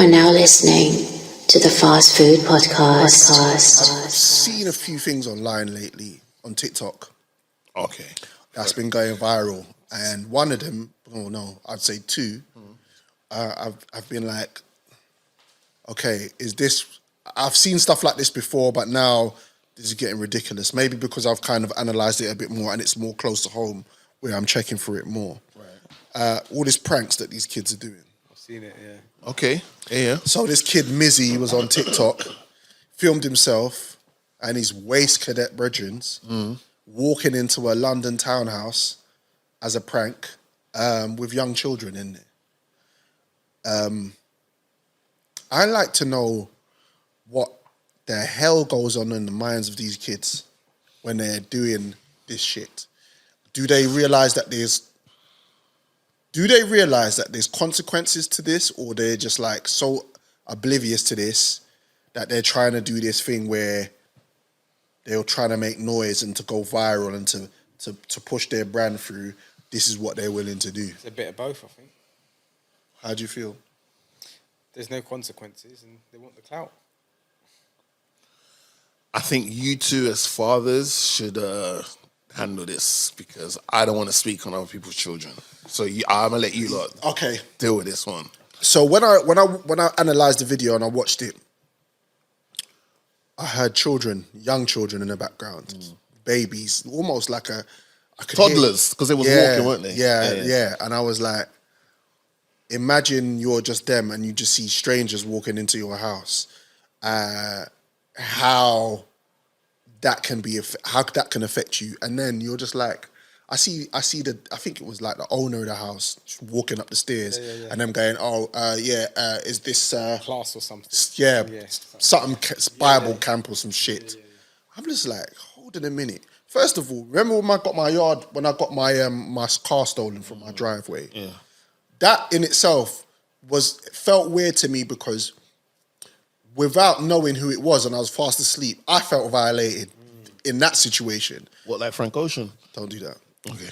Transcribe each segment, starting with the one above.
are now listening to the Fast Food Podcast. I've seen a few things online lately on TikTok. Okay. That's been going viral. And one of them, I'd say two, I've been like, okay, is this... I've seen stuff like this before, but now this is getting ridiculous. Maybe because I've kind of analysed it a bit more and it's more close to home where I'm checking for it more. Right. All these pranks that these kids are doing. I've seen it, yeah. Okay. Yeah. So this kid, Mizzy, was on TikTok, filmed himself and his waist cadet brethren walking into a London townhouse as a prank with young children in there. I like to know what the hell goes on in the minds of these kids when they're doing this shit. Do they realise that there's consequences to this, or they're just like so oblivious to this that they're trying to do this thing where they're trying to make noise and to go viral and to push their brand through? This is what they're willing to do. It's a bit of both, I think. How do you feel? There's no consequences and they want the clout. I think you two as fathers should handle this because I don't want to speak on other people's children. So I'm gonna let you lot deal with this one. So when I analysed the video and I watched it, I heard young children in the background, babies, almost like toddlers, because they was walking, weren't they? Yeah. And I was like, imagine you're just them and you just see strangers walking into your house. How that can affect you, and then you're just like, I think it was like the owner of the house walking up the stairs, and them going, is this class or something? Something Bible camp or some shit. I'm just like, hold on a minute. First of all, remember when I got my my car stolen from my driveway? Yeah. That in itself felt weird to me because without knowing who it was and I was fast asleep, I felt violated in that situation. What, like Frank Ocean? Don't do that. Okay.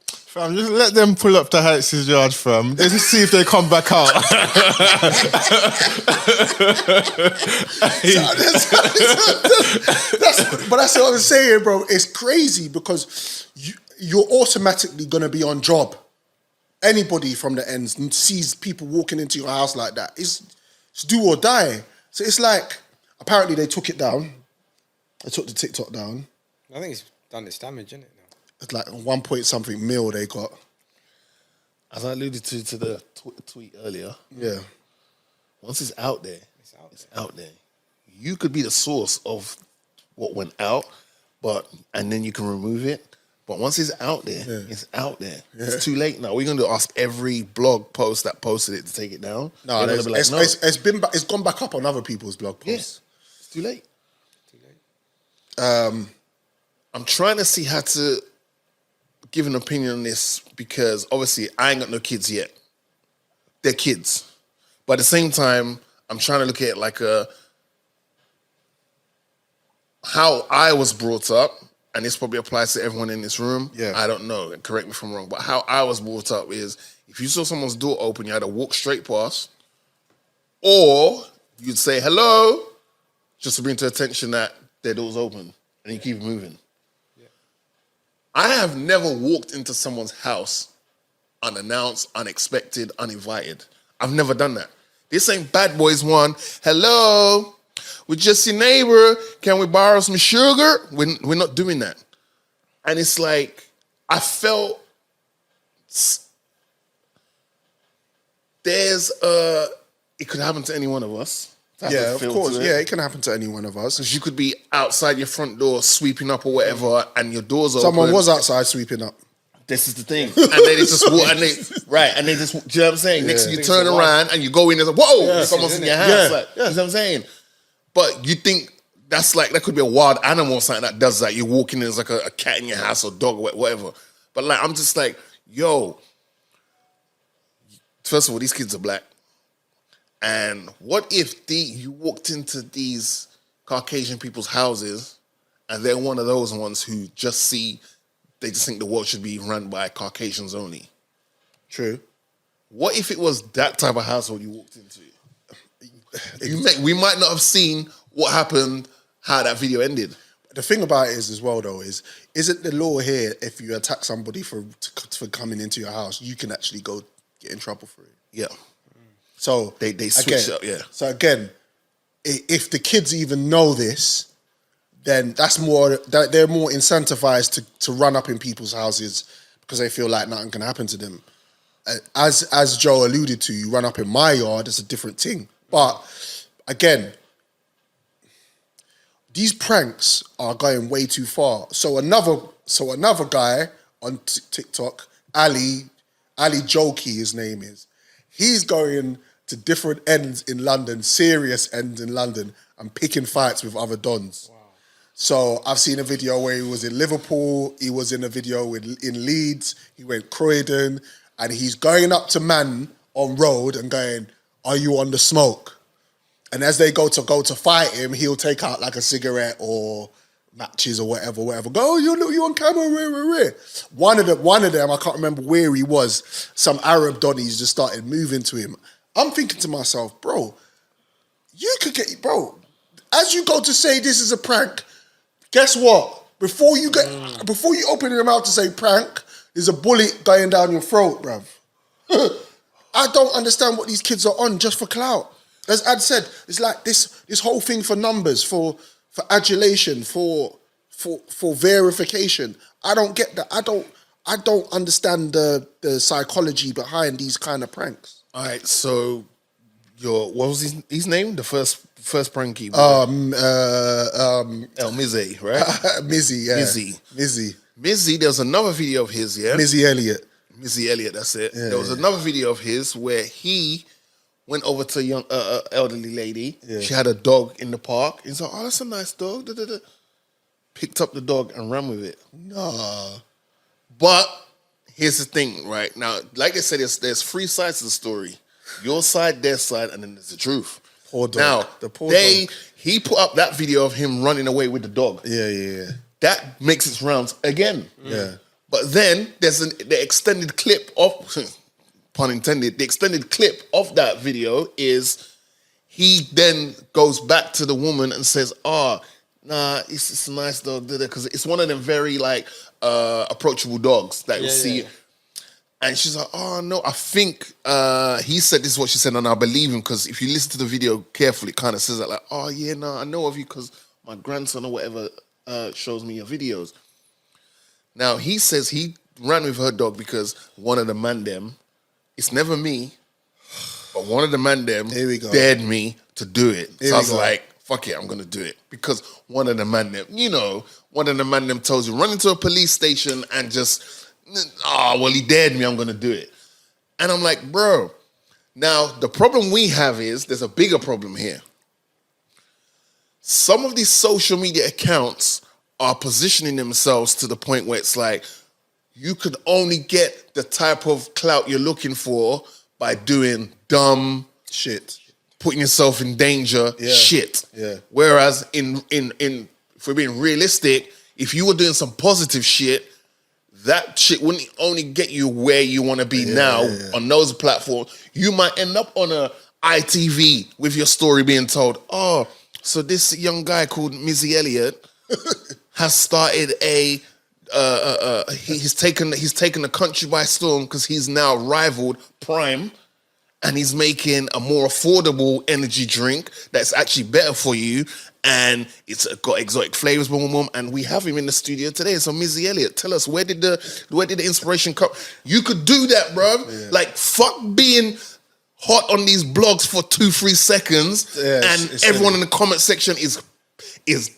Fam, just let them pull up to Heights' yard, fam. Let's see if they come back out. But that's what I'm saying, bro. It's crazy because you're automatically going to be on job. Anybody from the ends sees people walking into your house like that. It's do or die. So it's like, apparently they took it down. They took the TikTok down. I think it's done its damage, isn't it? Now? It's like 1 point something mil they got. As I alluded to the tweet earlier. Yeah. Once it's out there, it's out there. You could be the source of what went out, and then you can remove it. But once it's out there, it's out there. Yeah. It's too late now. We're going to ask every blog post that posted it to take it down. No, it's gone back up on other people's blog posts. Yes. It's too late. I'm trying to see how to give an opinion on this because obviously I ain't got no kids yet. They're kids. But at the same time, I'm trying to look at it like how I was brought up. And this probably applies to everyone in this room. Yeah. I don't know, correct me if I'm wrong, but how I was brought up is if you saw someone's door open, you had to walk straight past, or you'd say hello, just to bring to attention that their door's open, and you keep moving. Yeah. I have never walked into someone's house unannounced, unexpected, uninvited. I've never done that. This ain't Bad Boys 1. Hello. We're just your neighbor. Can we borrow some sugar? We're not doing that. And it's like, I felt it could happen to any one of us. Yeah, of course. Yeah, it can happen to any one of us. Because you could be outside your front door sweeping up or whatever, and your door's open. Someone was outside sweeping up. This is the thing. And they just walk, and they just, do you know what I'm saying? Next thing you turn around and you go in and like, whoa, someone's in your house. Yeah. Like, you know what I'm saying? But you think that could be a wild animal or something that does that. You're walking in, there's like a cat in your house or dog or whatever. But like, I'm just like, yo, first of all, these kids are black. And what if you walked into these Caucasian people's houses and they're one of those ones who they just think the world should be run by Caucasians only? True. What if it was that type of household you walked into? We might not have seen what happened, how that video ended. The thing about it is as well though isn't the law here if you attack somebody for coming into your house, you can actually go get in trouble for it. Yeah. So They switched up, yeah. So again, if the kids even know this, then they're more incentivized to run up in people's houses because they feel like nothing can happen to them. As Joe alluded to, you run up in my yard, it's a different thing. But again, these pranks are going way too far. So another guy on TikTok, Ali Jokey, his name is, he's going to different ends in London, serious ends in London, and picking fights with other dons. Wow. So I've seen a video where he was in Liverpool, he was in a video in Leeds, he went Croydon, and he's going up to man on road and going, "Are you on the smoke?" And as they go to fight him, he'll take out like a cigarette or matches or whatever. Go, "Oh, you on camera, rah. One of them, I can't remember where he was, some Arab donnies just started moving to him. I'm thinking to myself, bro, as you go to say this is a prank, guess what? Before you open your mouth to say prank, there's a bullet going down your throat, bruv. I don't understand what these kids are on just for clout. As Ad said, it's like this whole thing for numbers, for adulation, for verification. I don't get that. I don't understand the psychology behind these kind of pranks. All right, so what was his name? The first pranky. El Mizzy, right? Mizzy, yeah. Mizzy, there was another video of his, yeah? Mizzy Elliott, that's it. Yeah, there was another video of his where he went over to a young elderly lady. Yeah. She had a dog in the park. He's like, "Oh, that's a nice dog." Picked up the dog and ran with it. No. But here's the thing, right? Now, like I said, there's three sides to the story. Your side, their side, and then there's the truth. Poor dog. Now, the poor dog. He put up that video of him running away with the dog. Yeah. That makes its rounds again. Yeah. But then there's the extended clip of, pun intended, the extended clip of that video is he then goes back to the woman and says, "Oh, nah, it's a nice dog," because it's one of them very like approachable dogs that you'll see. Yeah. And she's like, "Oh no, I think he said this is what she said, and I believe him because if you listen to the video carefully, it kind of says that like, oh yeah, no, I know of you because my grandson or whatever shows me your videos." Now he says he ran with her dog because one of the man them, it's never me, but one of the man them dared me to do it. So I was like, fuck it, I'm gonna do it. Because one of the man them, tells you, run into a police station and just, he dared me, I'm gonna do it. And I'm like, bro, now the problem we have is, there's a bigger problem here. Some of these social media accounts are positioning themselves to the point where it's like, you could only get the type of clout you're looking for by doing dumb shit, putting yourself in danger shit. Yeah. Whereas in if we're being realistic, if you were doing some positive shit, that shit wouldn't only get you where you want to be now on those platforms. You might end up on a ITV with your story being told, "Oh, so this young guy called Mizzy Elliott has started he's taken the country by storm because he's now rivaled Prime, and he's making a more affordable energy drink that's actually better for you, and it's got exotic flavors, boom, boom, boom." And we have him in the studio today. So Mizzy Elliott, tell us, where did the inspiration come? You could do that, bro. Yeah. Like, fuck being hot on these blogs for 2-3 seconds, and everyone in the comment section is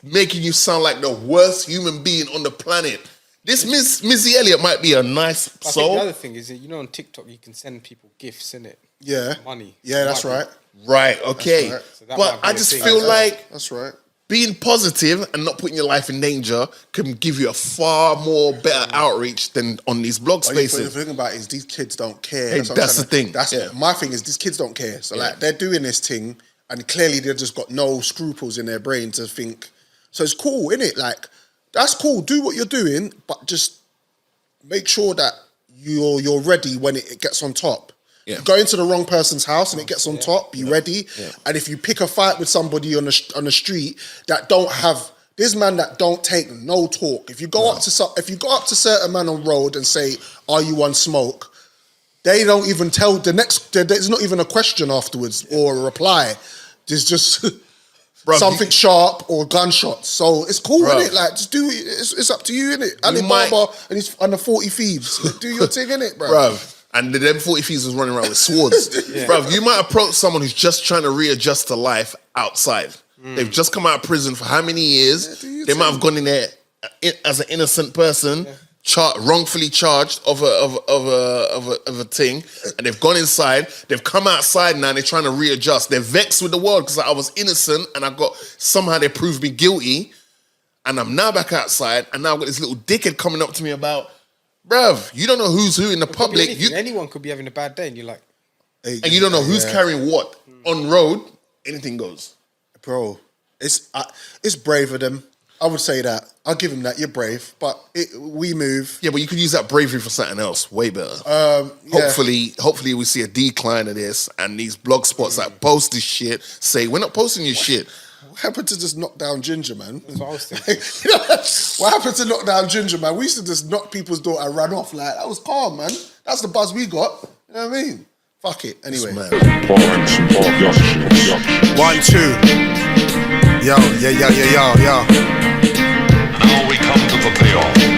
making you sound like the worst human being on the planet. This Mizzy Elliott might be a nice soul. I think the other thing is that, on TikTok you can send people gifts, innit? Yeah. Money. Yeah, that's right. Right, okay. Right. So but I just feel like that's right. Being positive and not putting your life in danger can give you a far more better outreach than on these blog spaces. The thing about it is these kids don't care. That's the thing. My thing is these kids don't care. So like they're doing this thing and clearly they've just got no scruples in their brain to think. So it's cool, innit? Like, that's cool. Do what you're doing, but just make sure that you're ready when it gets on top. Yeah. Go into the wrong person's house and it gets on top. Be ready. Yeah. And if you pick a fight with somebody on the street that don't have this man that don't take no talk. If you go up to certain man on road and say, "Are you on smoke?" They don't even tell the next. There's not even a question afterwards or a reply. There's just Bruv, something sharp or gunshots. So it's cool, Bruv. innit? Like, just do it. It's up to you, innit? Ali might- Baba and the 40 thieves. Do your thing, innit, bro? Bruv. And them 40 thieves was running around with swords. Bruv, you might approach someone who's just trying to readjust to life outside. They've just come out of prison for how many years? do your They might thing. have gone in there as an innocent person, wrongfully charged of a thing, and they've gone inside. They've come outside now. And they're trying to readjust. They're vexed with the world because I was innocent, and somehow they proved me guilty, and I'm now back outside, and now I've got this little dickhead coming up to me about, bruv, you don't know who's who in the Could be public. anything. Anyone could be having a bad day, and you're like, And you don't know who's carrying what. On road, anything goes. Bro, it's brave of them. I would say that. I'll give him that. You're brave, but we move. Yeah, but you could use that bravery for something else. Way better. Yeah. Hopefully we see a decline of this, and these blog spots that post this shit say, we're not posting your shit. What happened to just knock down Ginger, man? that's what I was thinking. What happened to knock down Ginger, man? We used to just knock people's door and run off. Like, that was calm, man. That's the buzz we got. You know what I mean? Fuck it. Anyway. Man. 1, 2. Yo. Now we come to the payoff.